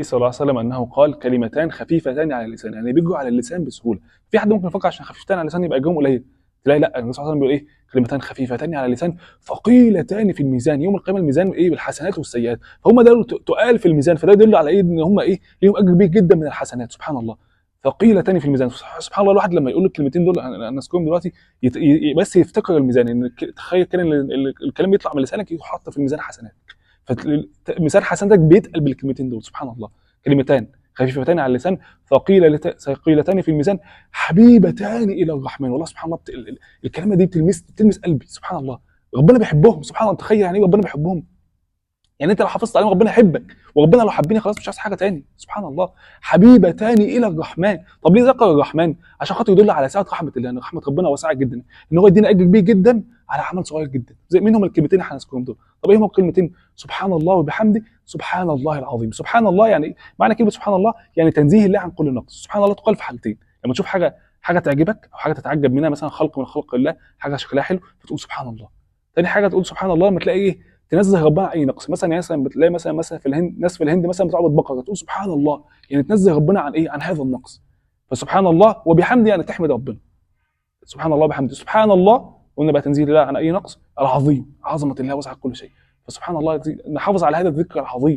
صلى الله عليه وسلم انه قال كلمتان خفيفتان على اللسان، يعني بيجوا على اللسان بسهوله. في حد ممكن يفكر عشان خفيفتان على اللسان يبقى اجرهم قليل، تلاقي لا، النبي صلى الله عليه وسلم بيقول ايه؟ كلمتان خفيفتان على اللسان ثقيلتان في الميزان، يوم القيامه الميزان ايه؟ بالحسنات والسيئات، فهم ده تقال في الميزان، فده يدل على ايه؟ ان هم ايه؟ ليهم اجر كبير جدا من الحسنات. سبحان الله، ثقيلتان في الميزان. سبحان الله، الواحد لما يقول الكلمتين دول انا اذكرهم دلوقتي بس يفتكر الميزان، ان تخيل كده ان الكلام يطلع من لسانك يحط في الميزان حسنات، فميزان حسناتك بيتقل بالكلمتين دول. سبحان الله، كلمتان خفيفتان على اللسان ثقيلتان في الميزان حبيبتان الى الرحمن. والله سبحان الله الكلمه دي بتلمس قلبي. سبحان الله، ربنا بيحبهم. سبحان الله، تخيل يعني ايه ربنا بيحبهم؟ يعني انت لو حافظت عليهم ربنا يحبك، وربنا لو حبني خلاص مش عايز حاجه تاني. سبحان الله، حبيبتان الى الرحمن. طب ليه ذكر الرحمن؟ عشان خاطر يدل على سعه رحمه الله، ان رحمه ربنا واسعه جدا، ان هو يدينا اجر كبير جدا على عمل صغير جدا. زي منهم الكلمتين اللي احنا هنذكرهم دول. طب ايه هم الكلمتين؟ سبحان الله وبحمده سبحان الله العظيم. سبحان الله يعني معنى كلمه سبحان الله يعني تنزيه الله عن كل نقص. سبحان الله تقال في حالتين: لما تشوف حاجه تعجبك او حاجه تتعجب منها، مثلا خلق من خلق الله، حاجه شكلها حلو فتقول سبحان الله. تاني حاجه تقول سبحان الله لما تلاقي ايه؟ تنزه ربنا عن اي نقص. مثلا يعني مثلا بتلاقي مثلا في الهند، ناس في الهند مثلا بتعبد بقره، تقول سبحان الله، يعني تنزه ربنا عن ايه؟ عن هذا النقص. فسبحان الله وبحمده يعني تحمد ربنا. سبحان الله وبحمده. سبحان الله قلنا بقى تنزيه الله عن اي نقص. العظيم، عظمه الله وسعت كل شيء. فسبحان الله، نحافظ على هذا الذكر العظيم.